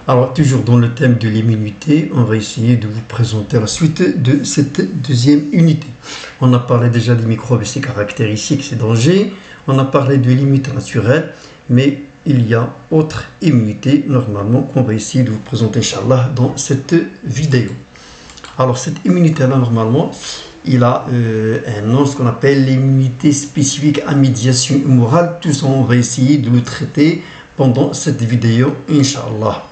Alors, toujours dans le thème de l'immunité, on va essayer de vous présenter la suite de cette deuxième unité. On a parlé déjà des microbes et ses caractéristiques, ses dangers. On a parlé de l'immunité naturelle, mais il y a autre immunité, normalement, qu'on va essayer de vous présenter, Inch'Allah, dans cette vidéo. Alors, cette immunité-là, normalement, il a un nom, ce qu'on appelle l'immunité spécifique à médiation humorale. Tout ça, on va essayer de le traiter pendant cette vidéo, Inch'Allah.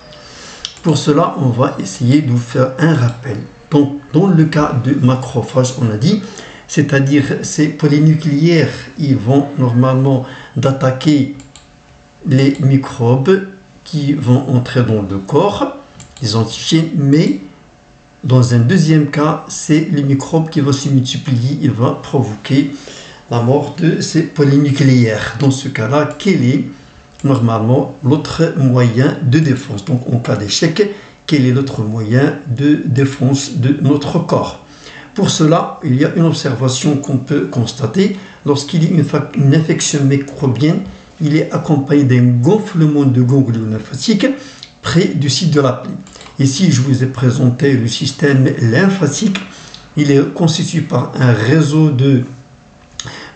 Pour cela, on va essayer de vous faire un rappel. Donc, dans le cas de macrophages, on a dit, c'est-à-dire ces polynucléaires, ils vont normalement d'attaquer les microbes qui vont entrer dans le corps, les antigènes, mais dans un deuxième cas, c'est les microbes qui vont se multiplier et vont provoquer la mort de ces polynucléaires. Dans ce cas-là, quel est normalement l'autre moyen de défense? Donc en cas d'échec, quel est l'autre moyen de défense de notre corps? Pour cela, il y a une observation qu'on peut constater. Lorsqu'il y a une infection microbienne, il est accompagné d'un gonflement de ganglions lymphatiques près du site de la plaie. Ici, je vous ai présenté le système lymphatique. Il est constitué par un réseau de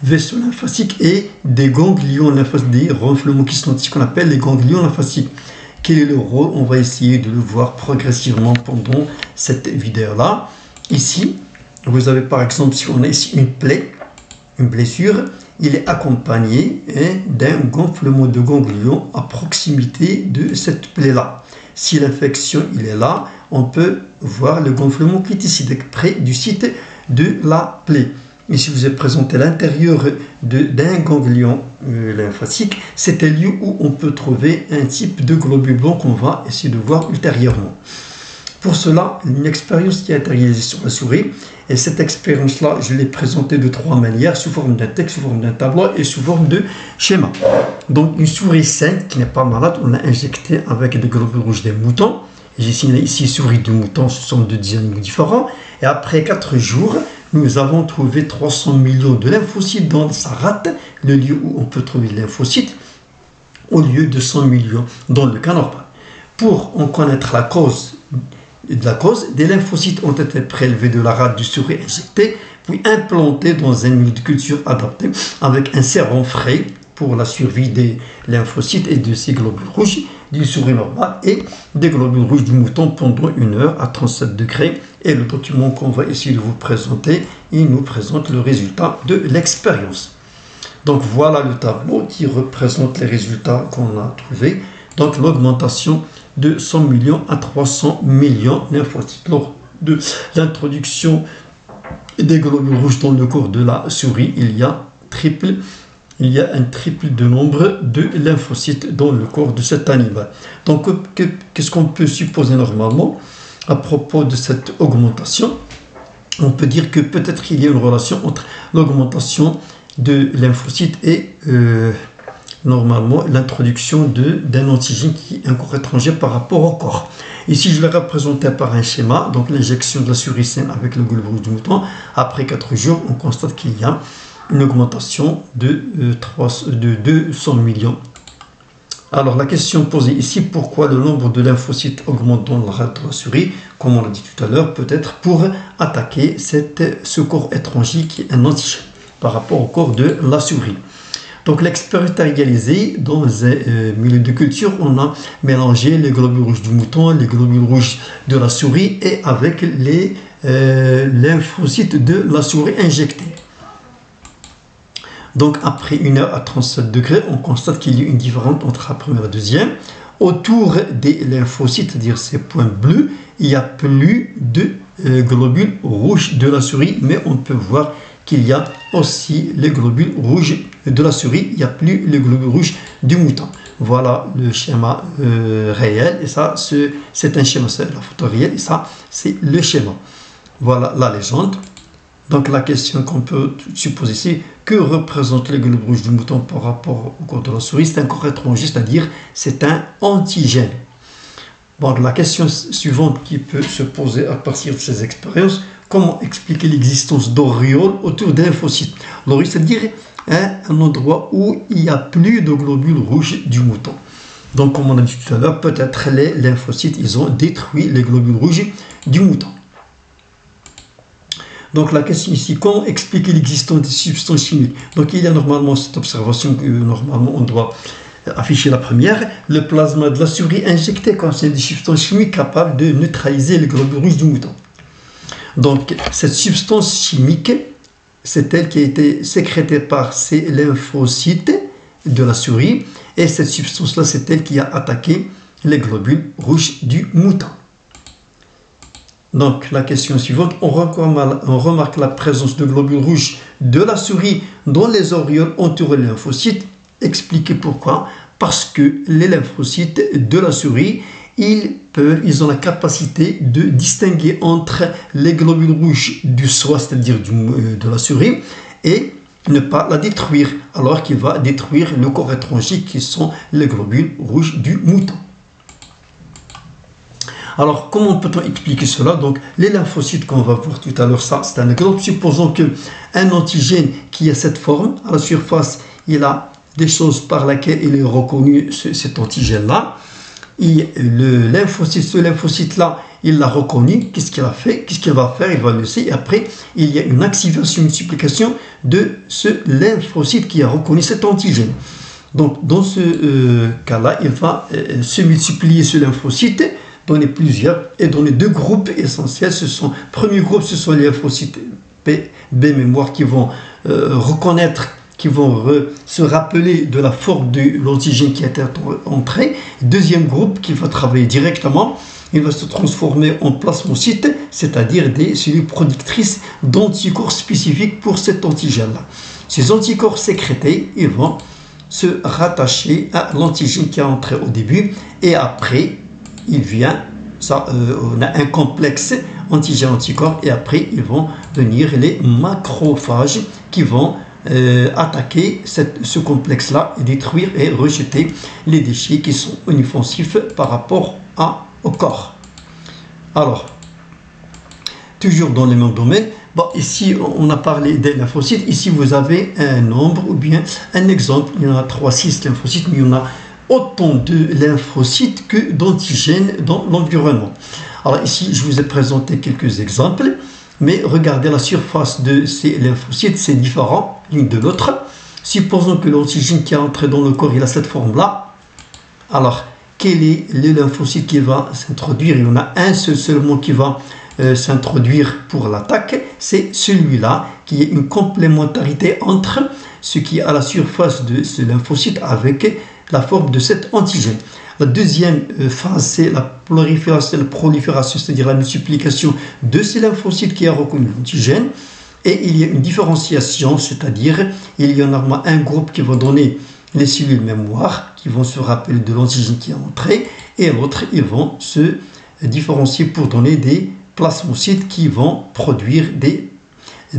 vaisseaux lymphatiques et des ganglions lymphatiques, des renflements qui sont qu'on appelle les ganglions lymphatiques. Quel est le rôle? On va essayer de le voir progressivement pendant cette vidéo-là. Ici, vous avez par exemple, si on a ici une plaie, une blessure, il est accompagné d'un gonflement de ganglions à proximité de cette plaie-là. Si l'infection il est là, on peut voir le gonflement qui est ici, près du site de la plaie. Ici, je vous ai présenté l'intérieur d'un ganglion lymphatique. C'est un lieu où on peut trouver un type de globule blanc qu'on va essayer de voir ultérieurement. Pour cela, une expérience qui a été réalisée sur la souris. Et cette expérience-là, je l'ai présentée de trois manières, sous forme d'un texte, sous forme d'un tableau et sous forme de schéma. Donc, une souris saine qui n'est pas malade, on l'a injectée avec des globules rouges des moutons. J'ai ici souris de moutons, ce sont deux animaux différents. Et après 4 jours, nous avons trouvé 300 millions de lymphocytes dans sa rate, le lieu où on peut trouver les lymphocytes, au lieu de 100 millions dans le cas normal. Pour en connaître la cause, des lymphocytes ont été prélevés de la rate du souris injectée, puis implantés dans un milieu de culture adapté avec un sérum frais pour la survie des lymphocytes et de ces globules rouges du souris normal et des globules rouges du mouton pendant 1 heure à 37 degrés. Et le document qu'on va essayer de vous présenter, il nous présente le résultat de l'expérience. Donc voilà le tableau qui représente les résultats qu'on a trouvés. Donc l'augmentation de 100 millions à 300 millions de lymphocytes. Lors de l'introduction des globules rouges dans le corps de la souris, il y a un triple de nombre de lymphocytes dans le corps de cet animal. Donc, qu'est-ce qu'on peut supposer normalement à propos de cette augmentation? On peut dire que peut-être il y a une relation entre l'augmentation de lymphocytes et normalement l'introduction d'un antigène qui est un corps étranger par rapport au corps. Ici, je l'ai représenté par un schéma. Donc, l'injection de la souris saine avec le globule rouge du mouton. Après 4 jours, on constate qu'il y a une augmentation de 200 millions. Alors, la question posée ici, pourquoi le nombre de lymphocytes augmente dans la rate de la souris? Comme on l'a dit tout à l'heure, peut-être pour attaquer ce corps étranger qui est un antigène par rapport au corps de la souris. Donc, l'expérience est réalisée dans un milieu de culture. On a mélangé les globules rouges du mouton, les globules rouges de la souris et avec les lymphocytes de la souris injectés. Donc, après 1 heure à 37 degrés, on constate qu'il y a une différence entre la première et la deuxième. Autour des lymphocytes, c'est-à-dire ces points bleus, il n'y a plus de globules rouges de la souris, mais on peut voir qu'il y a aussi les globules rouges de la souris, il n'y a plus les globules rouges du mouton. Voilà le schéma réel, et ça, c'est un schéma, c'est la photo réelle, et ça, c'est le schéma. Voilà la légende. Donc la question qu'on peut supposer ici, que représentent les globules rouges du mouton par rapport au corps de la souris? C'est un corps étranger, c'est-à-dire c'est un antigène. Bon, la question suivante qui peut se poser à partir de ces expériences, comment expliquer l'existence d'auréoles autour des lymphocytes? L'auréole, c'est-à-dire un endroit où il n'y a plus de globules rouges du mouton. Donc, comme on a dit tout à l'heure, peut-être les lymphocytes, ils ont détruit les globules rouges du mouton. Donc, la question ici, comment expliquer l'existence des substances chimiques? Donc, il y a normalement cette observation que normalement on doit afficher la première. Le plasma de la souris injecté contient des substances chimiques capables de neutraliser les globules rouges du mouton. Donc, cette substance chimique, c'est elle qui a été sécrétée par ces lymphocytes de la souris. Et cette substance-là, c'est elle qui a attaqué les globules rouges du mouton. Donc, la question suivante, on remarque la présence de globules rouges de la souris dans les auréoles entourant les lymphocytes. Expliquez pourquoi. Parce que les lymphocytes de la souris, ils ont la capacité de distinguer entre les globules rouges du soi, c'est-à-dire de la souris, et ne pas la détruire, alors qu'il va détruire le corps étranger qui sont les globules rouges du mouton. Alors, comment peut-on expliquer cela? Donc, les lymphocytes qu'on va voir tout à l'heure, ça, c'est un exemple. Supposons qu'un antigène qui a cette forme, à la surface, il a des choses par lesquelles il est reconnu cet antigène-là. Ce lymphocyte-là, il l'a reconnu. Qu'est-ce qu'il a fait? Qu'est-ce qu'il va faire? Il va le laisser. Et après, il y a une activation, une multiplication de ce lymphocyte qui a reconnu cet antigène. Donc, dans ce cas-là, il va se multiplier ce lymphocyte, donner plusieurs, et donner deux groupes essentiels. Premier groupe, ce sont les lymphocytes B mémoire qui vont reconnaître, qui vont se rappeler de la forme de l'antigène qui est entré. Deuxième groupe qui va travailler directement, il va se transformer en plasmocytes, c'est-à-dire des cellules productrices d'anticorps spécifiques pour cet antigène-là. Ces anticorps sécrétés, ils vont se rattacher à l'antigène qui est entré au début, et après, il vient, on a un complexe antigène-anticorps, et après, ils vont venir les macrophages qui vont attaquer ce complexe-là et détruire et rejeter les déchets qui sont inoffensifs par rapport au corps. Alors, toujours dans le même domaine, bon, ici on a parlé des lymphocytes. Ici vous avez un nombre ou bien un exemple. Il y en a 3-6 lymphocytes, mais il y en a autant de lymphocytes que d'antigènes dans l'environnement. Alors ici je vous ai présenté quelques exemples. Mais regardez la surface de ces lymphocytes, c'est différent l'une de l'autre. Supposons que l'antigène qui est entré dans le corps, il a cette forme-là. Alors, quel est le lymphocyte qui va s'introduire? Il y en a un seul seulement qui va s'introduire pour l'attaque. C'est celui-là qui est une complémentarité entre ce qui est à la surface de ce lymphocyte avec la forme de cet antigène. La deuxième phase, c'est la prolifération, c'est-à-dire la multiplication de ces lymphocytes qui a reconnu l'antigène. Et il y a une différenciation, c'est-à-dire il y en a un groupe qui va donner les cellules mémoire, qui vont se rappeler de l'antigène qui est entré, et l'autre, ils vont se différencier pour donner des plasmocytes qui vont produire des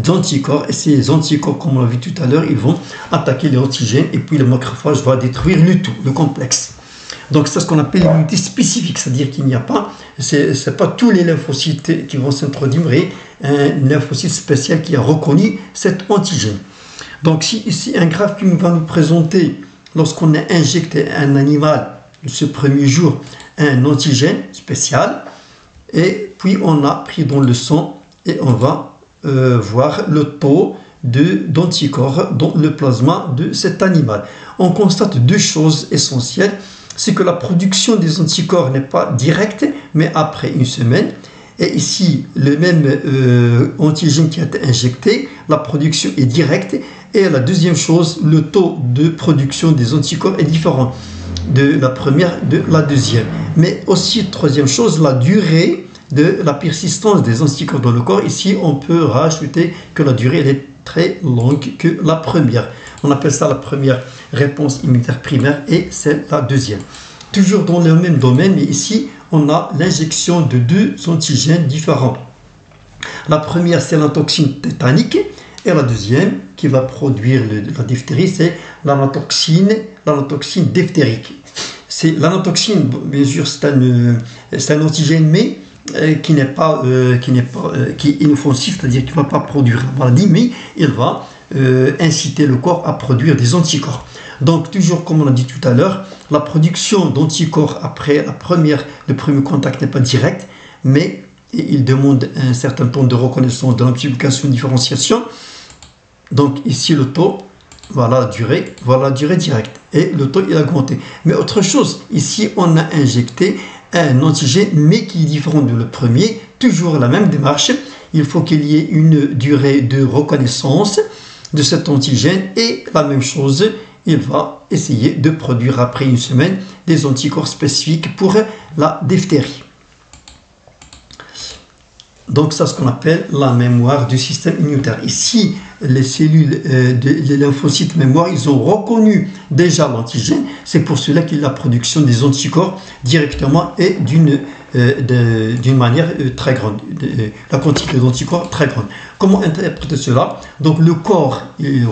anticorps. Et ces anticorps, comme on l'a vu tout à l'heure, ils vont attaquer les antigènes, et puis le macrophage va détruire le tout, le complexe. Donc c'est ce qu'on appelle l'immunité spécifique, c'est-à-dire qu'il n'y a pas, c'est pas tous les lymphocytes qui vont s'introduire, mais un lymphocyte spécial qui a reconnu cet antigène. Donc si ici un graphe qui va nous présenter, lorsqu'on a injecté un animal ce premier jour, un antigène spécial, et puis on a pris dans le sang, et on va voir le taux d'anticorps dans le plasma de cet animal. On constate deux choses essentielles. C'est que la production des anticorps n'est pas directe, mais après une semaine. Et ici, le même antigène qui a été injecté, la production est directe. Et la deuxième chose, le taux de production des anticorps est différent de la première, de la deuxième. Mais aussi, troisième chose, la durée de la persistance des anticorps dans le corps. Ici, on peut rajouter que la durée elle est très longue que la première. On appelle ça la première réponse immunitaire primaire et c'est la deuxième. Toujours dans le même domaine, mais ici, on a l'injection de deux antigènes différents. La première, c'est la toxine tétanique et la deuxième, qui va produire la diphtérie, c'est l'anatoxine diphtérique. L'anatoxine, bien sûr, c'est un antigène, mais qui est inoffensif, c'est-à-dire qu'il ne va pas produire la maladie, mais il va inciter le corps à produire des anticorps. Donc, toujours comme on a dit tout à l'heure, La production d'anticorps après le premier contact n'est pas direct, mais il demande un certain temps de reconnaissance de l'amplification de différenciation. Donc ici le taux, voilà la durée directe, et le taux il a augmenté. Mais autre chose, ici on a injecté un antigène, mais qui est différent de le premier, toujours la même démarche. Il faut qu'il y ait une durée de reconnaissance de cet antigène, et la même chose, il va essayer de produire après une semaine des anticorps spécifiques pour la diphtérie. Donc ça, ce qu'on appelle la mémoire du système immunitaire. Ici, les cellules les lymphocytes mémoire, ils ont reconnu déjà l'antigène. C'est pour cela qu'il y a la production des anticorps directement et d'une manière très grande, la quantité d'anticorps très grande. Comment interpréter cela? Donc le corps il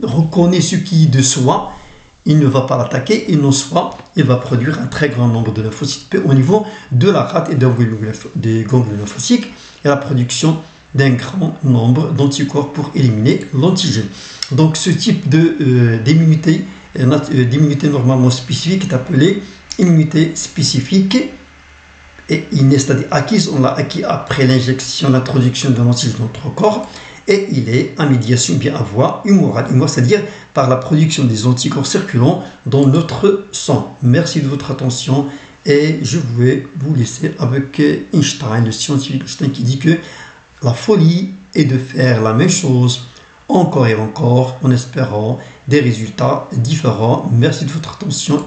reconnaît ce qui est de soi, il ne va pas l'attaquer, et non soit il va produire un très grand nombre de lymphocytes P au niveau de la rate et des ganglions lymphocytes, et la production d'un grand nombre d'anticorps pour éliminer l'antigène. Donc ce type d'immunité normalement spécifique est appelé immunité spécifique et innée, c'est-à-dire acquise. On l'a acquis après l'injection, l'introduction de l'antigène dans notre corps, et il est à médiation bien à voie humorale, c'est-à-dire par la production des anticorps circulant dans notre sang. Merci de votre attention, et je vais vous laisser avec Einstein, le scientifique Einstein, qui dit que la folie est de faire la même chose encore et encore en espérant des résultats différents. Merci de votre attention.